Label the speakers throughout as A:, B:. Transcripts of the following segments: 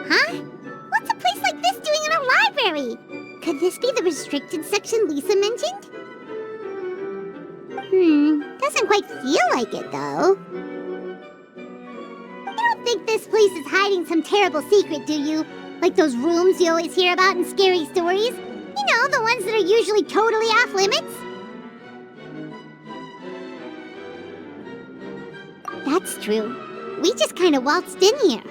A: Huh? What's a place like this doing in a library? Could this be the restricted section Lisa mentioned? Doesn't quite feel like it, though. You don't think this place is hiding some terrible secret, do you? Like those rooms you always hear about in scary stories? You know, the ones that are usually totally off limits? That's true. We just kind of waltzed in here.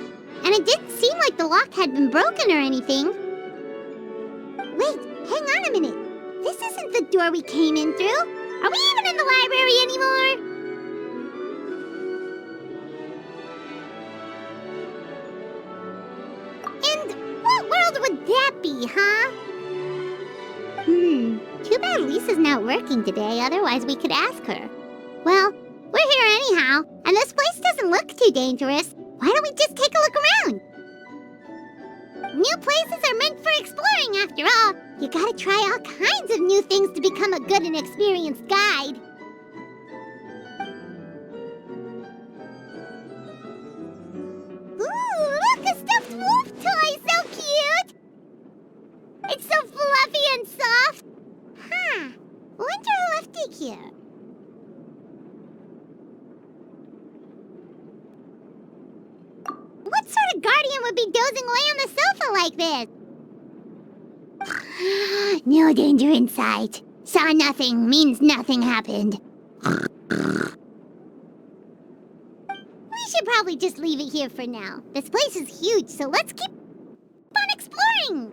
A: And it didn't seem like the lock had been broken or anything. Wait, hang on a minute. This isn't the door we came in through. Are we even in the library anymore? And what world would that be, huh? Too bad Lisa's not working today, otherwise we could ask her. Well, we're here anyhow, and this place doesn't look too dangerous. Why don't we just take a look around? New places are meant for exploring, after all. You gotta try all kinds of new things to become a good and experienced guide. Ooh, look, a stuffed wolf toy! So cute! It's so fluffy and soft. Huh. Wonder who left it here. What sort of guardian would be dozing away on the sofa like this? No danger in sight. Saw nothing means nothing happened. We should probably just leave it here for now. This place is huge, so let's keep on exploring.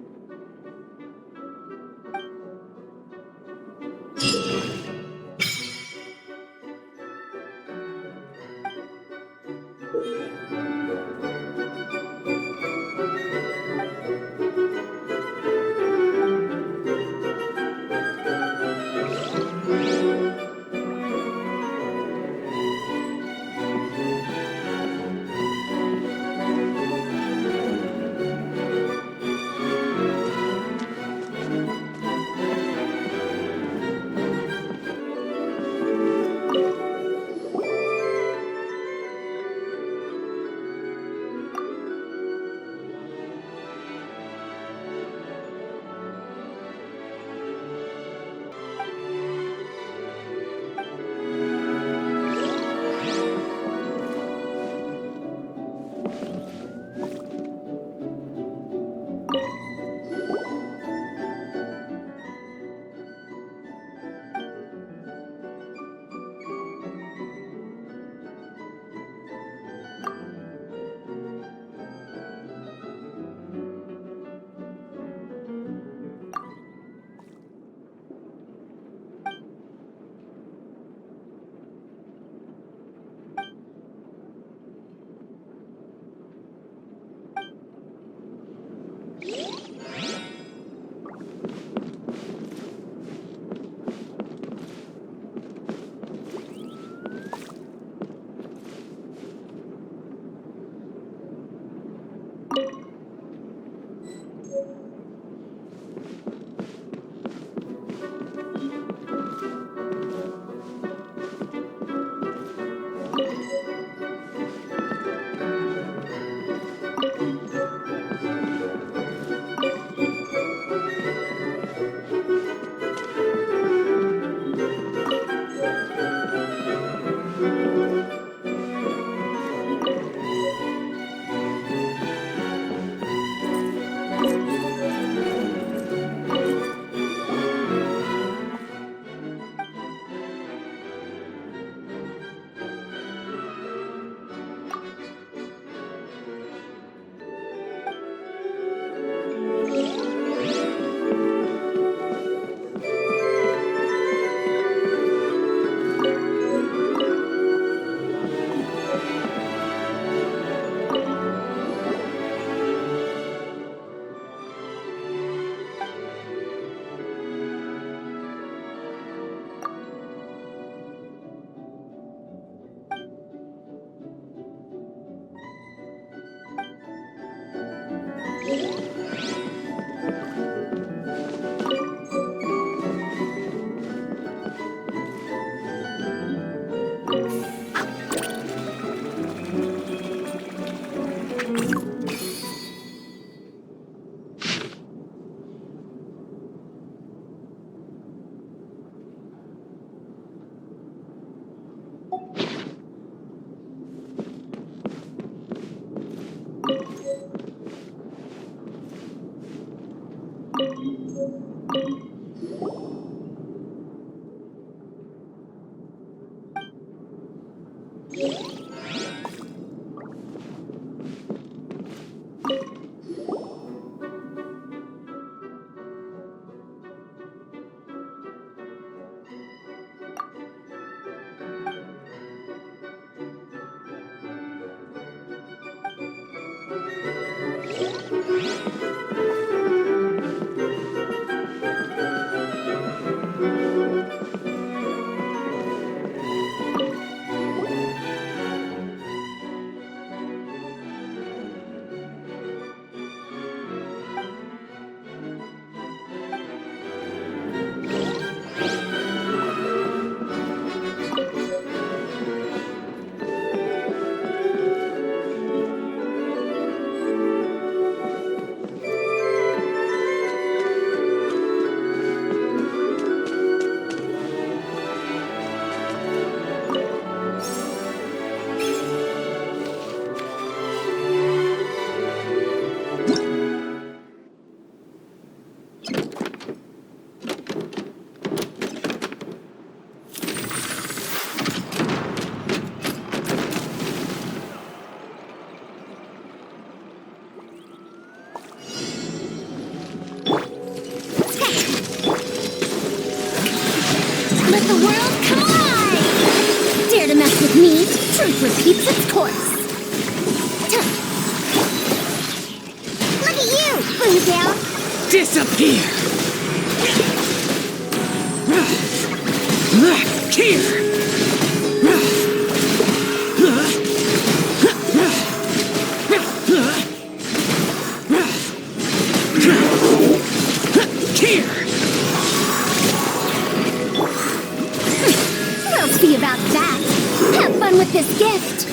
A: the world collide! Dare to mess with me, truth repeats its course. Look at you, Faruzan!
B: Disappear! Here!
A: We'll see about that. Have fun with this gift.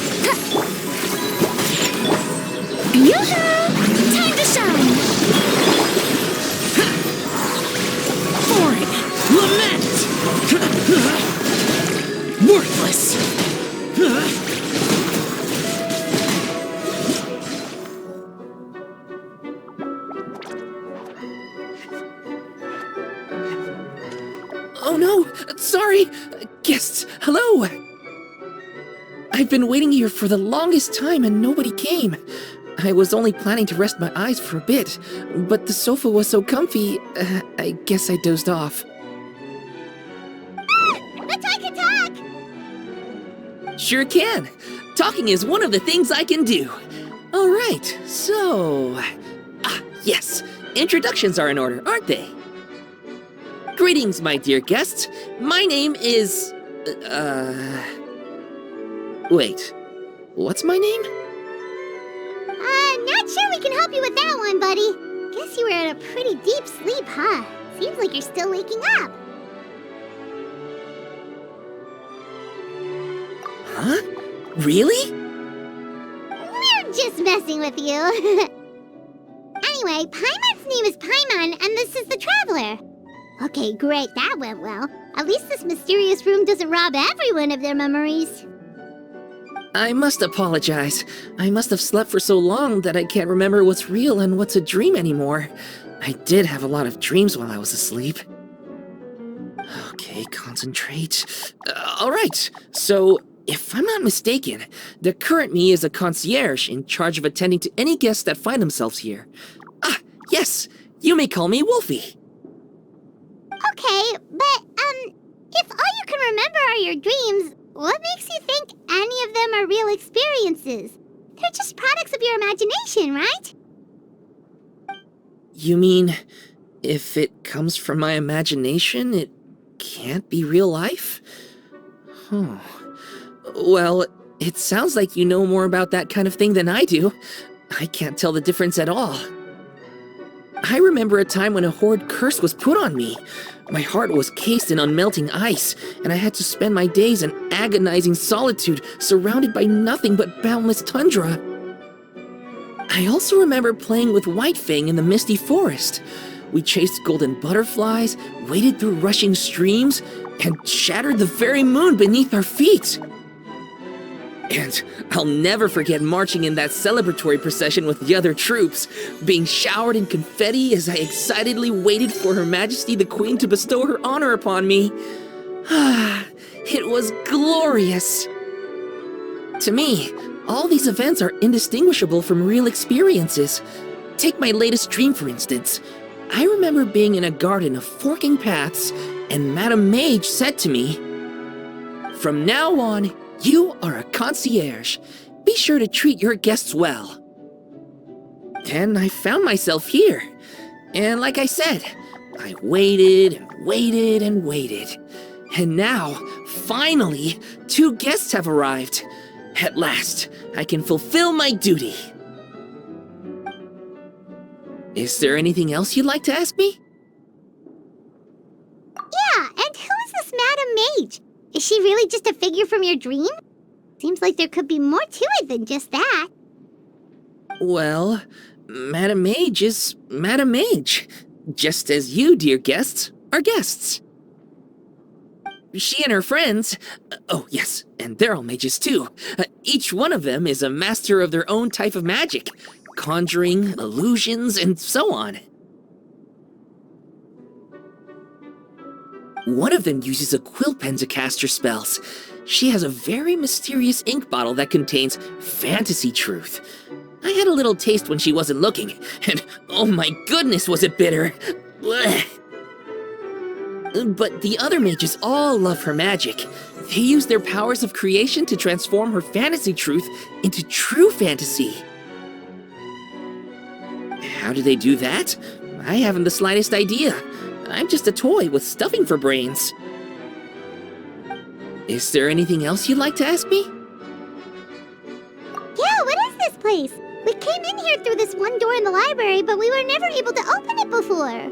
A: Yoo-hoo! Time to shine.
B: Boring! Lament! Worthless! Oh no! Sorry! Guests, hello! I've been waiting here for the longest time and nobody came. I was only planning to rest my eyes for a bit, but the sofa was so comfy, I guess I dozed off.
A: But I can talk!
B: Sure can! Talking is one of the things I can do. Alright, so... yes! Introductions are in order, aren't they? Greetings, my dear guests. My name is... Wait. What's my name?
A: Not sure we can help you with that one, buddy. Guess you were in a pretty deep sleep, huh? Seems like you're still waking up.
B: Huh? Really?
A: We're just messing with you. Anyway, Paimon's name is Paimon, and this is the Traveler. Okay, great, that went well. At least this mysterious room doesn't rob everyone of their memories.
B: I must apologize. I must have slept for so long that I can't remember what's real and what's a dream anymore. I did have a lot of dreams while I was asleep. Okay, concentrate. Alright, so if I'm not mistaken, the current me is a concierge in charge of attending to any guests that find themselves here. Yes, you may call me Wolfie.
A: Okay, but, if all you can remember are your dreams, what makes you think any of them are real experiences? They're just products of your imagination, right?
B: You mean, if it comes from my imagination, it can't be real life? Huh. Well, it sounds like you know more about that kind of thing than I do. I can't tell the difference at all. I remember a time when a horrid curse was put on me. My heart was cased in unmelting ice, and I had to spend my days in agonizing solitude, surrounded by nothing but boundless tundra. I also remember playing with Whitefang in the misty forest. We chased golden butterflies, waded through rushing streams, and shattered the very moon beneath our feet. And I'll never forget marching in that celebratory procession with the other troops, being showered in confetti as I excitedly waited for Her Majesty the Queen to bestow her honor upon me. It was glorious. To me, all these events are indistinguishable from real experiences. Take my latest dream, for instance. I remember being in a garden of forking paths, and Madame Mage said to me, "From now on, you are a concierge. Be sure to treat your guests well." Then I found myself here. And like I said, I waited and waited and waited. And now, finally, 2 guests have arrived. At last, I can fulfill my duty. Is there anything else you'd like to ask me?
A: Yeah, and who is this Madame Mage? Is she really just a figure from your dream? Seems like there could be more to it than just that.
B: Well, Madame Mage is Madame Mage. Just as you, dear guests, are guests. She and her friends, oh yes, and they're all mages too. Each one of them is a master of their own type of magic. Conjuring, illusions, and so on. One of them uses a quill pen to cast her spells. She has a very mysterious ink bottle that contains fantasy truth. I had a little taste when she wasn't looking, and oh my goodness was it bitter! Blech. But the other mages all love her magic. They use their powers of creation to transform her fantasy truth into true fantasy. How do they do that? I haven't the slightest idea. I'm just a toy with stuffing for brains. Is there anything else you'd like to ask me?
A: Yeah, what is this place? We came in here through this one door in the library, but we were never able to open it before.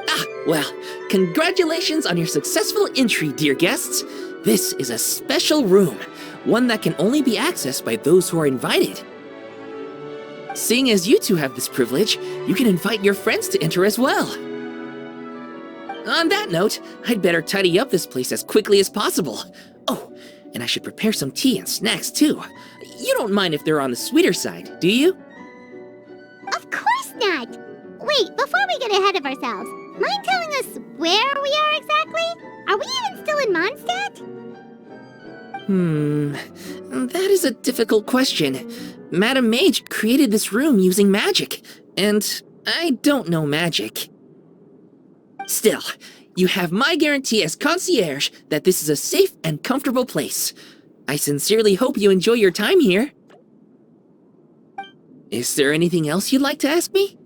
B: Ah, well, congratulations on your successful entry, dear guests. This is a special room, one that can only be accessed by those who are invited. Seeing as you two have this privilege, you can invite your friends to enter as well. On that note, I'd better tidy up this place as quickly as possible. Oh, and I should prepare some tea and snacks too. You don't mind if they're on the sweeter side, do you?
A: Of course not! Wait, before we get ahead of ourselves, mind telling us where we are exactly? Are we even still in Mondstadt?
B: That is a difficult question. Madam Mage created this room using magic, and I don't know magic. Still, you have my guarantee as concierge that this is a safe and comfortable place. I sincerely hope you enjoy your time here. Is there anything else you'd like to ask me?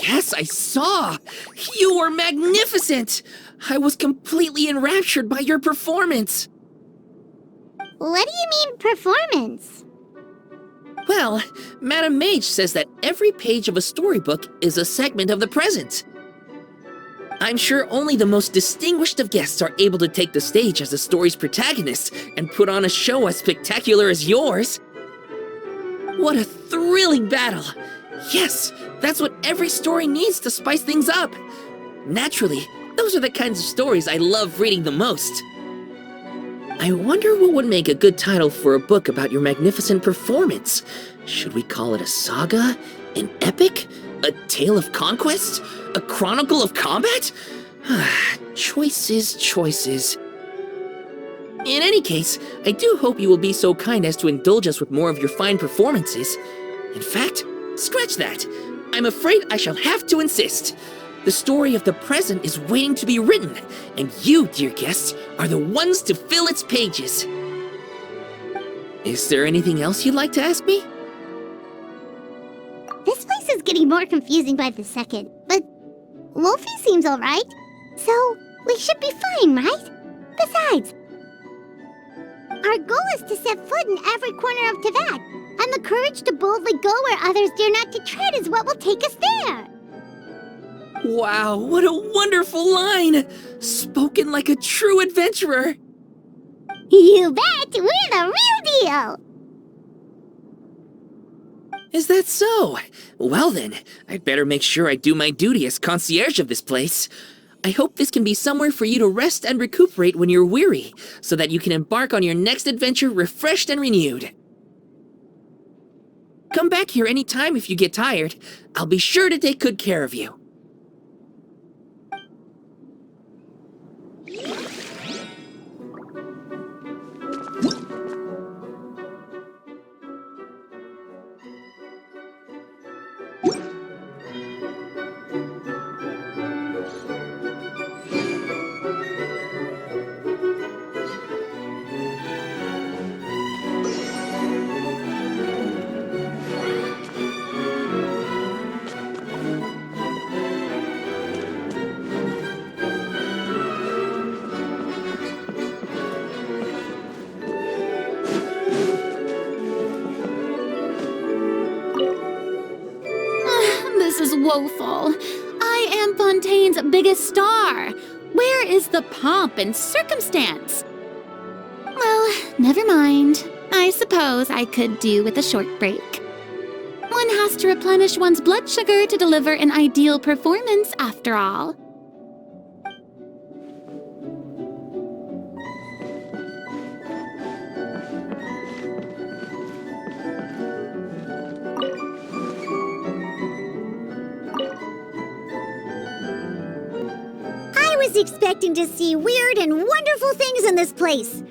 B: Yes, I saw! You were magnificent! I was completely enraptured by your performance.
A: What do you mean, performance?
B: Well, Madam Mage says that every page of a storybook is a segment of the present. I'm sure only the most distinguished of guests are able to take the stage as the story's protagonist and put on a show as spectacular as yours. What a thrilling battle! Yes, that's what every story needs to spice things up. Naturally, those are the kinds of stories I love reading the most. I wonder what would make a good title for a book about your magnificent performance. Should we call it a saga? An epic? A tale of conquest? A chronicle of combat? Choices, choices. In any case, I do hope you will be so kind as to indulge us with more of your fine performances. In fact, scratch that. I'm afraid I shall have to insist. The story of the present is waiting to be written, and you, dear guests, are the ones to fill its pages. Is there anything else you'd like to ask me?
A: This place is getting more confusing by the second, but Wolfie seems alright, so we should be fine, right? Besides, our goal is to set foot in every corner of Teyvat, and the courage to boldly go where others dare not to tread is what will take us there.
B: Wow, what a wonderful line! Spoken like a true adventurer!
A: You bet! We're the real deal!
B: Is that so? Well then, I'd better make sure I do my duty as concierge of this place. I hope this can be somewhere for you to rest and recuperate when you're weary, so that you can embark on your next adventure refreshed and renewed. Come back here anytime if you get tired. I'll be sure to take good care of you.
C: This is woeful. I am Fontaine's biggest star. Where is the pomp and circumstance? Well, never mind. I suppose I could do with a short break. One has to replenish one's blood sugar to deliver an ideal performance, after all.
A: I was expecting to see weird and wonderful things in this place,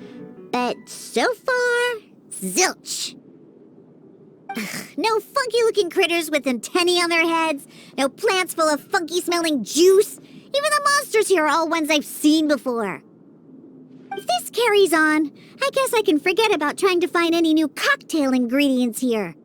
A: but so far, zilch. No funky-looking critters with antennae on their heads. No plants full of funky-smelling juice. Even the monsters here are all ones I've seen before. If this carries on, I guess I can forget about trying to find any new cocktail ingredients here.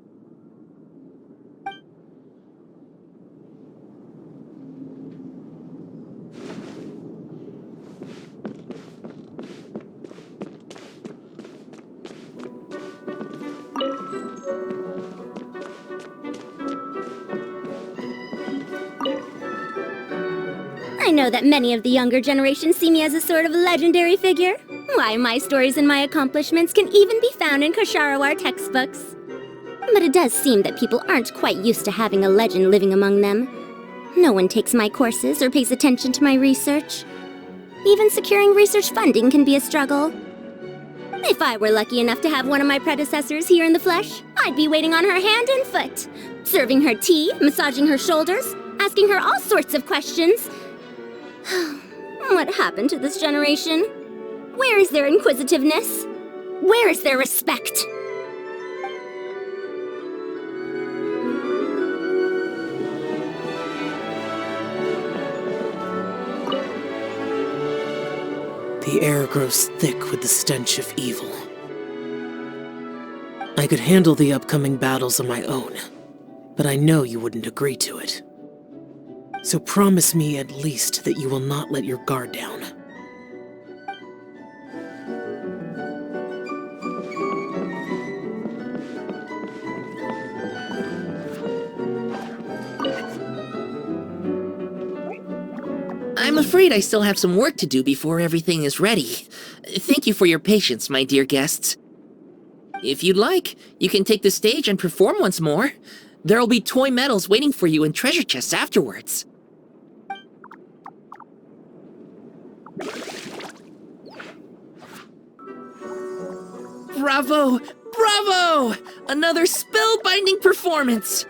D: I know that many of the younger generation see me as a sort of legendary figure. Why, my stories and my accomplishments can even be found in Kasharawar textbooks. But it does seem that people aren't quite used to having a legend living among them. No one takes my courses or pays attention to my research. Even securing research funding can be a struggle. If I were lucky enough to have one of my predecessors here in the flesh, I'd be waiting on her hand and foot, serving her tea, massaging her shoulders, asking her all sorts of questions. What happened to this generation? Where is their inquisitiveness? Where is their respect?
E: The air grows thick with the stench of evil. I could handle the upcoming battles on my own, but I know you wouldn't agree to it. So promise me at least that you will not let your guard down.
B: I'm afraid I still have some work to do before everything is ready. Thank you for your patience, my dear guests. If you'd like, you can take the stage and perform once more. There'll be toy medals waiting for you in treasure chests afterwards. Bravo! Bravo! Another spellbinding performance!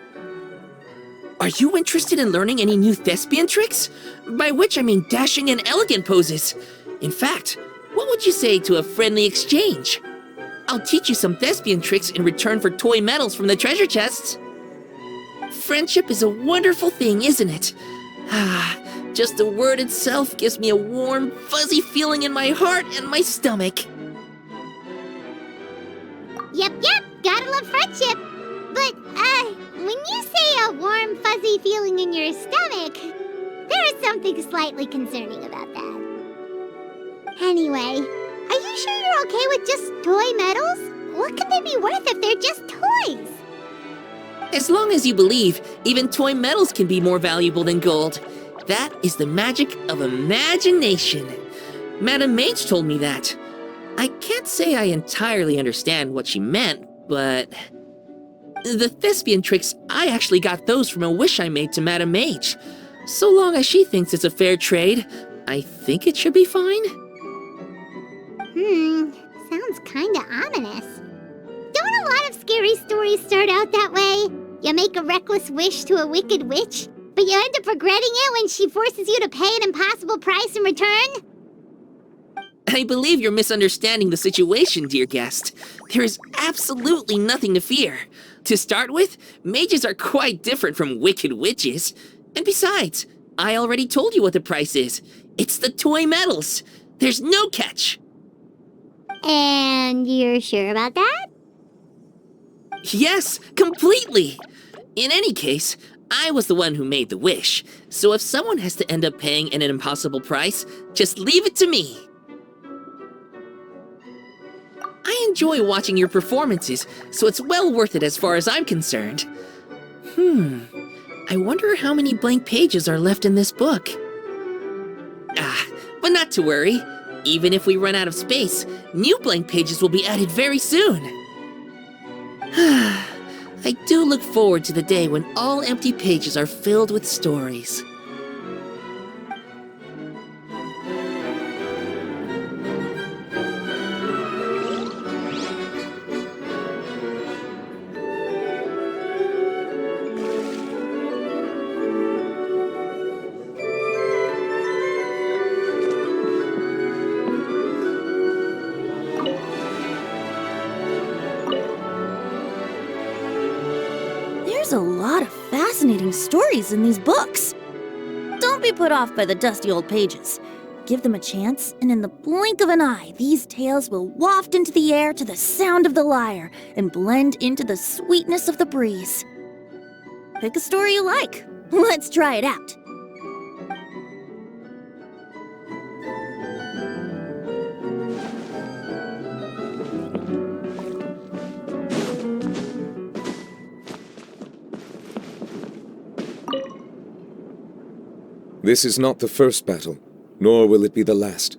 B: Are you interested in learning any new thespian tricks? By which I mean dashing and elegant poses. In fact, what would you say to a friendly exchange? I'll teach you some thespian tricks in return for toy medals from the treasure chests. Friendship is a wonderful thing, isn't it? Ah, just the word itself gives me a warm, fuzzy feeling in my heart and my stomach.
A: Yep, gotta love friendship. But, when you say a warm, fuzzy feeling in your stomach, there is something slightly concerning about that. Anyway, are you sure you're okay with just toy medals? What could they be worth if they're just toys?
B: As long as you believe, even toy medals can be more valuable than gold. That is the magic of imagination. Madame Mage told me that. I can't say I entirely understand what she meant, but... The thespian tricks, I actually got those from a wish I made to Madame Mage. So long as she thinks it's a fair trade, I think it should be fine.
A: Sounds kinda ominous. Don't a lot of scary stories start out that way? You make a reckless wish to a wicked witch, but you end up regretting it when she forces you to pay an impossible price in return?
B: I believe you're misunderstanding the situation, dear guest. There is absolutely nothing to fear. To start with, mages are quite different from wicked witches. And besides, I already told you what the price is. It's the toy medals. There's no catch.
A: And you're sure about that?
B: Yes, completely. In any case, I was the one who made the wish. So if someone has to end up paying an impossible price, just leave it to me. I enjoy watching your performances, so it's well worth it as far as I'm concerned. I wonder how many blank pages are left in this book. But not to worry. Even if we run out of space, new blank pages will be added very soon. I do look forward to the day when all empty pages are filled with stories.
F: There's a lot of fascinating stories in these books. Don't be put off by the dusty old pages. Give them a chance, and in the blink of an eye, these tales will waft into the air to the sound of the lyre and blend into the sweetness of the breeze. Pick a story you like. Let's try it out.
G: This is not the first battle, nor will it be the last.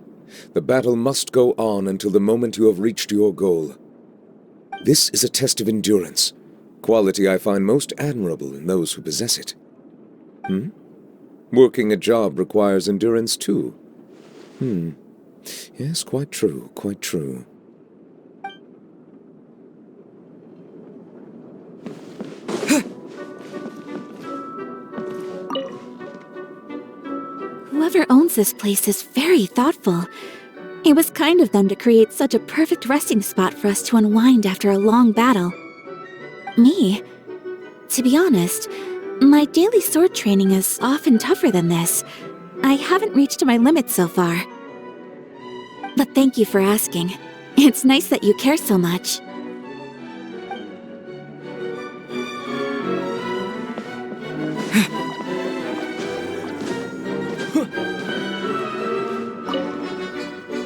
G: The battle must go on until the moment you have reached your goal. This is a test of endurance, quality I find most admirable in those who possess it. Working a job requires endurance too. Yes, quite true, quite true.
C: Whoever owns this place is very thoughtful. It was kind of them to create such a perfect resting spot for us to unwind after a long battle. Me? To be honest, my daily sword training is often tougher than this. I haven't reached my limit so far. But thank you for asking. It's nice that you care so much.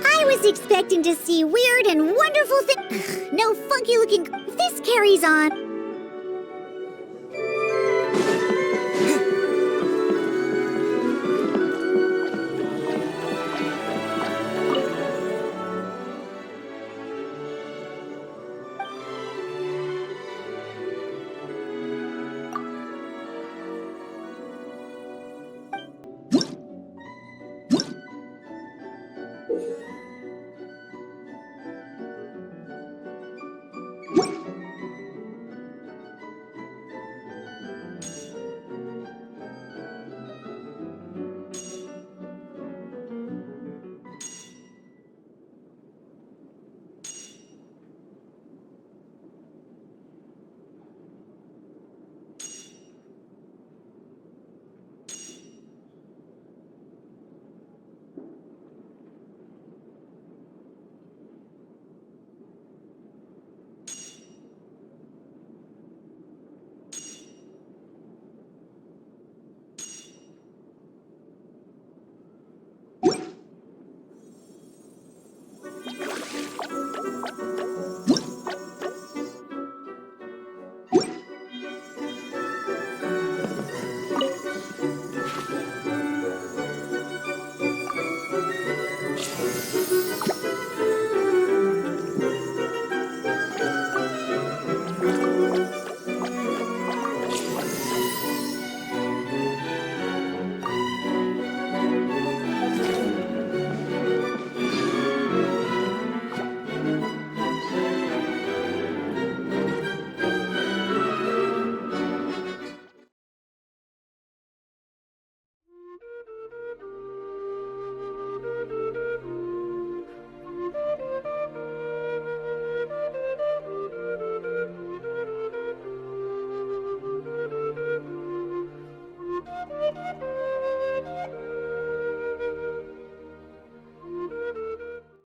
A: I was expecting to see weird and wonderful things. No funky looking. If this carries on,